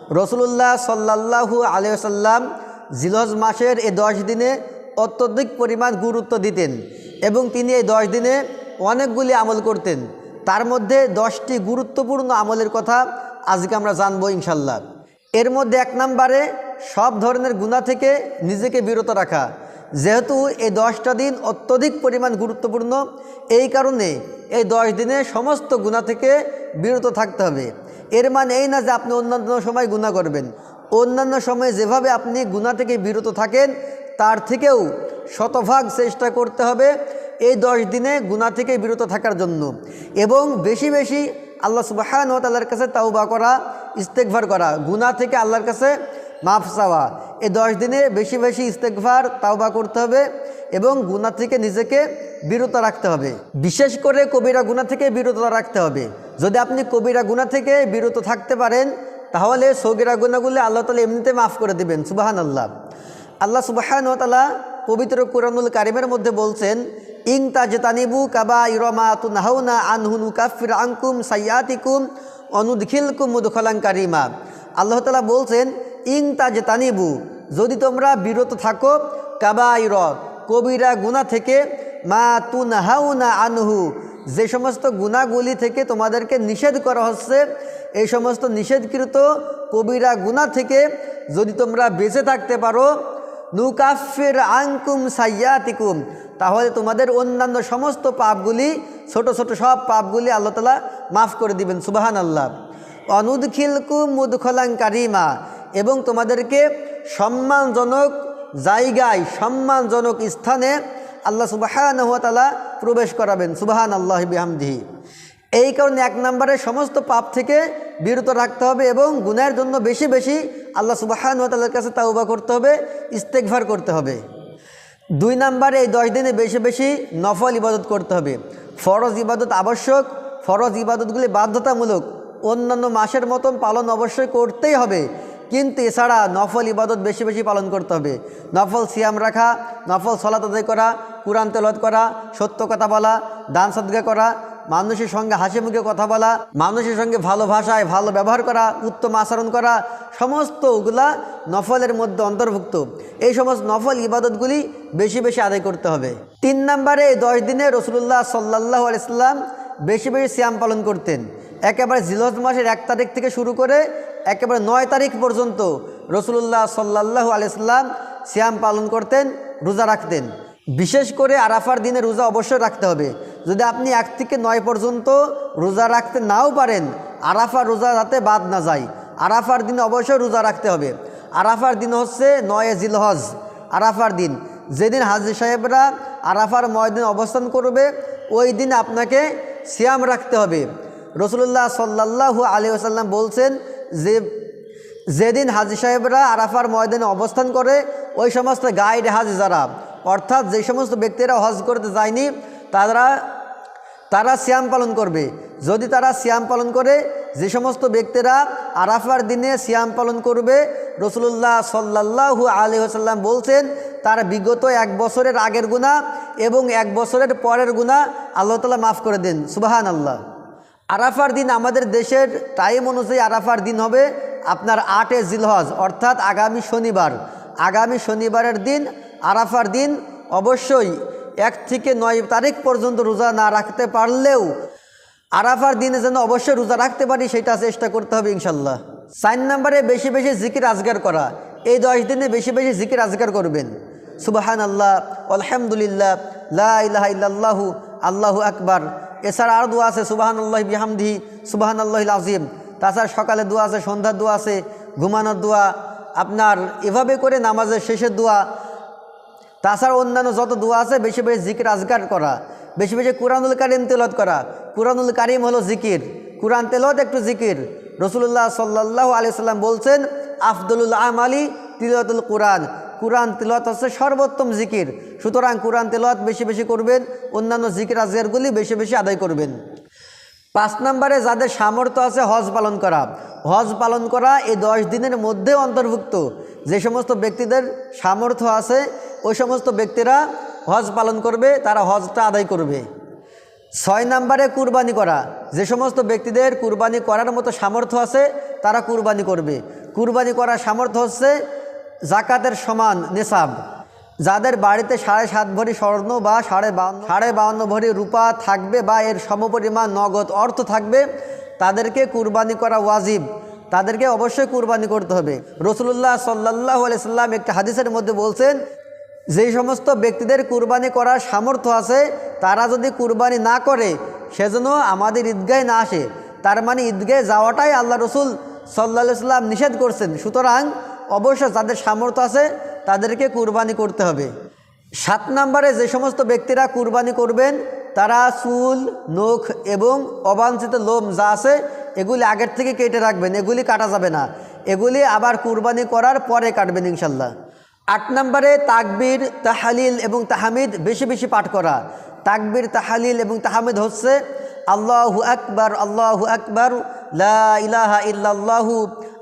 রসুলুল্লাহ সাল্লাল্লাহু আলাইহি ওয়াসাল্লাম জিলহজ মাসের এই 10 দিনে অত্যধিক পরিমাণ গুরুত্ব দিতেন এবং তিনি এই 10 দিনে অনেকগুলি আমল করতেন। তার মধ্যে 10টি গুরুত্বপূর্ণ আমলের কথা আজকে আমরা জানবো ইনশাল্লাহ। এর মধ্যে 1 নম্বরে সব ধরনের গুনাহ থেকে নিজেকে বিরত রাখা। যেহেতু এই 10টা দিন অত্যধিক পরিমাণ গুরুত্বপূর্ণ, এই কারণে এই 10 দিনে সমস্ত গুনাহ থেকে বিরত থাকতে হবে। এর মানে এই না যে আপনি অন্যান্য সময় গুনাহ করবেন। অন্যান্য সময়ে যেভাবে আপনি গুনাহ থেকে বিরত থাকেন তার থেকেও শতভাগ চেষ্টা করতে হবে এই 10 দিনে গুনাহ থেকে বিরত থাকার জন্য এবং বেশি বেশি আল্লাহ সুবহানাহু ওয়া তাআলার কাছে তাওবা করা, ইস্তেগফার করা, গুনাহ থেকে আল্লাহর কাছে মাফ চাওয়া। এই 10 দিনে বেশি বেশি ইস্তেগফার, তাওবা করতে হবে এবং গুনাহ থেকে নিজেকে বিরত রাখতে হবে। বিশেষ করে কবিরা গুনাহ থেকে বিরত রাখতে হবে। যদি আপনি কবিরা গুনাহ থেকে বিরত থাকতে পারেন তাহলে সগীরা গুনাহগুলো আল্লাহ তাআলা এমনিতে মাফ করে দিবেন। সুবহানাল্লাহ। আল্লাহ সুবহানাহু ওয়া তাআলা পবিত্র কুরআনুল কারীমের মধ্যে বলছেন, ইন তাজতানিবু কাবাইরা মা তুনহাউনা আনহু নুকাফির আনকুম সাইয়্যাতিকুম ওয়া নুদখিলকুম মুদখালান কারীমা। আল্লাহ তাআলা বলছেন, ইন তাজতানিবু, যদি তোমরা বিরত থাকো, কাবাইরা, কবিরা গুনাহ থেকে, মা তুনহাউনা আনহু, যে সমস্ত গুনাহগুলি থেকে তোমাদেরকে নিষেধ করা হচ্ছে, এই সমস্ত নিষেধকৃত কবিরা গুনাহ থেকে যদি তোমরা বেঁচে থাকতে পারো, নুকাফির আনকুম সাইয়্যাতিকুম, তাহলে তোমাদের অন্যান্য সমস্ত পাপগুলি, ছোট ছোট সব পাপগুলি আল্লাহ তাআলা মাফ করে দিবেন। সুবহানাল্লাহ। অনুদখিলকুম মুদখালান কারীমা, এবং তোমাদেরকে সম্মানজনক জায়গায়, সম্মানজনক স্থানে আল্লাহ সুবহানাহু ওয়া তাআলা প্রবেশ করাবেন। সুবহানাল্লাহি বিহামদিহি। এই কারণে 1 নম্বরে সমস্ত পাপ থেকে বিরত রাখতে হবে এবং গুনাহের জন্য বেশি বেশি আল্লাহ সুবহানাহু ওয়া তাআলার কাছে তাওবা করতে হবে, ইস্তেগফার করতে হবে। 2 নম্বরে এই 10 দিনে বেশি বেশি নফল ইবাদত করতে হবে। ফরজ ইবাদত আবশ্যক, ফরজ ইবাদতগুলি বাধ্যতামূলক, অন্যান্য মাসের মতন পালন অবশ্যই করতেই হবে, কিন্তু এছাড়া নফল ইবাদত বেশি বেশি পালন করতে হবে। নফল সিয়াম রাখা, নফল সালাত আদায় করা, কুরআন তেলাওয়াত করা, সত্য কথা বলা, দান সদকা করা, মানুষের সঙ্গে হাসি মুখে কথা বলা, মানুষের সঙ্গে ভালো ভাষায় ভালো ব্যবহার করা, উত্তম আচরণ করা, সমস্ত ওগুলা নফলের মধ্যে অন্তর্ভুক্ত। এই সমস্ত নফল ইবাদতগুলি বেশি বেশি আদায় করতে হবে। 3 নম্বরে এই 10 দিনে রাসূলুল্লাহ সাল্লাল্লাহু আলাইহি ওয়াসাল্লাম বেশি বেশি সিয়াম পালন করতেন। একেবারে জিলহজ মাসের 1 তারিখ থেকে শুরু করে একেবারে 9 তারিখ পর্যন্ত রাসূলুল্লাহ সাল্লাল্লাহু আলাইহি ওয়াসাল্লাম সিয়াম পালন করতেন, রোজা রাখতেন। বিশেষ করে আরাফার দিনে রোজা অবশ্যই রাখতে হবে। যদি আপনি 1 থেকে 9 পর্যন্ত রোজা রাখতে নাও পারেন, আরাফার রোজা যাতে বাদ না যায়, আরাফার দিনে অবশ্যই রোজা রাখতে হবে। আরাফার দিন হচ্ছে 9 জিলহজ, আরাফার দিন, যেদিন হাজী সাহেবরা আরাফার ময়দানে অবস্থান করবে ওই দিন আপনাকে সিয়াম রাখতে হবে। রাসূলুল্লাহ সাল্লাল্লাহু আলাইহি ওয়াসাল্লাম বলছেন যে যেদিন হাজী সাহেবরা আরাফার ময়দানে অবস্থান করে ওই সমস্ত গাইড হাজি যারা, অর্থাৎ যে সমস্ত ব্যক্তিরা হজ করতে যায়নি তারা সিয়াম পালন করবে। যদি তারা সিয়াম পালন করে, যে সমস্ত ব্যক্তিরা আরাফার দিনে সিয়াম পালন করবে, রাসূলুল্লাহ সাল্লাল্লাহু আলাইহি ওয়াসাল্লাম বলছেন তার বিগত 1 বছরের আগের গুনাহ এবং 1 বছরের পরের গুনাহ আল্লাহ তাআলা মাফ করে দেন। সুবহানাল্লাহ। আরাফার দিন আমাদের দেশের টাইম অনুযায়ী আরাফার দিন হবে আপনার 8 জিলহজ, অর্থাৎ আগামী শনিবার। আগামী শনিবারের দিন আরাফার দিন। অবশ্যই 1 থেকে 9 তারিখ পর্যন্ত রোজা না রাখতে পারলেও আরাফার দিনে যেন অবশ্যই রোজা রাখতে পারি সেটা চেষ্টা করতে হবে ইনশাল্লাহ। 4 নম্বরে বেশি বেশি জিকির আজগার করা। এই 10 দিনে বেশি বেশি জিকির আজগার করবেন। সুবহানাল্লাহ, আলহামদুলিল্লাহ, লা ইলাহা ইল্লাল্লাহু, আল্লাহু আকবার। এছাড়া আর দোয়া আছে সুবহানাল্লাহি বিহামদিহি, সুবহানাল্লাহিল আযীম। তাছাড়া সকালে দোয়া আছে, সন্ধ্যার দোয়া আছে, ঘুমানোর দোয়া, আপনার এভাবে করে নামাজের শেষের দোয়া। তাছাড়া অন্যান্য যত দোয়া আছে বেশি বেশি জিকির আজগার করা, বেশি বেশি কুরআনুল কারীম তেলাওয়াত করা। কুরআনুল কারীম হলো জিকির, কুরআন তেলাওয়াত একটু জিকির। রাসূলুল্লাহ সাল্লাল্লাহু আলাইহি ওয়াসাল্লাম বলছেন আফদলুল আমালি তিলাওয়াতুল কুরআন, কুরআন তেলাওয়াত হচ্ছে সর্বোত্তম জিকির। সুতরাং কুরআন তেলাওয়াত বেশি বেশি করবেন, অন্যান্য জিকির আজগারগুলি বেশি বেশি আদায় করবেন। 5 নম্বরে যাদের সামর্থ্য আছে হজ পালন করা। হজ পালন করা এই 10 দিনের মধ্যে অন্তর্ভুক্ত। যে সমস্ত ব্যক্তিদের সামর্থ্য আছে ওই সমস্ত ব্যক্তিরা হজ পালন করবে, তারা হজটা আদায় করবে। 6 নম্বরে কুরবানি করা। যে সমস্ত ব্যক্তিদের কুরবানি করার মতো সামর্থ্য আছে তারা কুরবানি করবে। কুরবানি করার সামর্থ্য হচ্ছে জাকাতের সমান নেসাব। যাদের বাড়িতে 7.5 ভরি স্বর্ণ বা 52 ভরি রূপা থাকবে বা এর সমপরিমাণ নগদ অর্থ থাকবে, তাদেরকে কুরবানি করা ওয়াজিব, তাদেরকে অবশ্যই কুরবানি করতে হবে। রাসূলুল্লাহ সাল্লাল্লাহু আলাইহি সাল্লাম একটা হাদিসের মধ্যে বলছেন, যেই সমস্ত ব্যক্তিদের কুরবানি করার সামর্থ্য আছে তারা যদি কুরবানি না করে সেজন্য আমাদের ঈদগাহে না আসে। তার মানে ঈদগাহে যাওয়াটাই আল্লাহ রসুল সাল্লাল্লাহু আলাইহি সাল্লাম নিষেধ করছেন। সুতরাং অবশ্য যাদের সামর্থ্য আছে তাদেরকে কুরবানি করতে হবে। 7 নম্বরে যে সমস্ত ব্যক্তিরা কুরবানি করবেন তারা চুল, নখ এবং অবাঞ্ছিত লোম যা আছে এগুলি আগের থেকে কেটে রাখবেন, এগুলি কাটা যাবে না, এগুলি আবার কুরবানি করার পরে কাটবেন ইনশাল্লাহ। 8 নম্বরে তাকবীর, তাহলিল এবং তাহমিদ বেশি বেশি পাঠ করা। তাকবীর, তাহলিল এবং তাহমিদ হচ্ছে আল্লাহু আকবার, আল্লাহু আকবার, লা ইলাহা ইল্লাল্লাহু,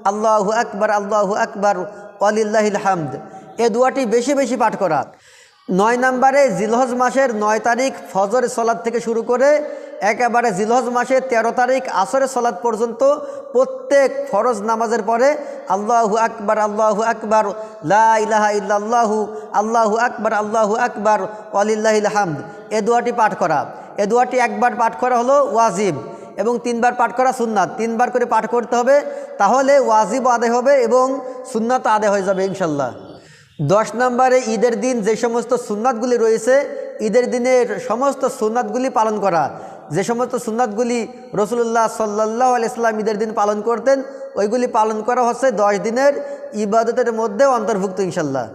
আল্লাহু আকবার, আল্লাহু আকবার, ওয়ালিল্লাহিল হামদ। এই দুয়াটি বেশি বেশি পাঠ করা। 9 নম্বরে জিলহজ মাসের 9 তারিখ ফজরের সলাত থেকে শুরু করে একেবারে জিলহজ মাসের 13 তারিখ আসরের সলাত পর্যন্ত প্রত্যেক ফরজ নামাজের পরে আল্লাহু আকবার, আল্লাহু আকবার, লা ইলাহা ইল্লাল্লাহু, আল্লাহু আকবার, আল্লাহু আকবার, ওয়ালিল্লাহিল হামদ এ দুয়াটি পাঠ করা। এ দুয়াটি একবার পাঠ করা হলো ওয়াজিব এবং 3 বার পাঠ করা সুন্নাত। 3 বার করে পাঠ করতে হবে, তাহলে ওয়াজিব আদায় হবে এবং সুন্নাত আদায় হয়ে যাবে ইনশাল্লাহ। 10 নম্বরে ঈদের দিন যে সমস্ত সুন্নাতগুলি রয়েছে, ঈদের দিনের সমস্ত সুন্নাতগুলি পালন করা। যে সমস্ত সুন্নাতগুলি রাসূলুল্লাহ সাল্লাল্লাহু আলাইহি সাল্লাম ঈদের দিন পালন করতেন, ওইগুলি পালন করা হচ্ছে 10 দিনের ইবাদতের মধ্যে অন্তর্ভুক্ত ইনশাল্লাহ।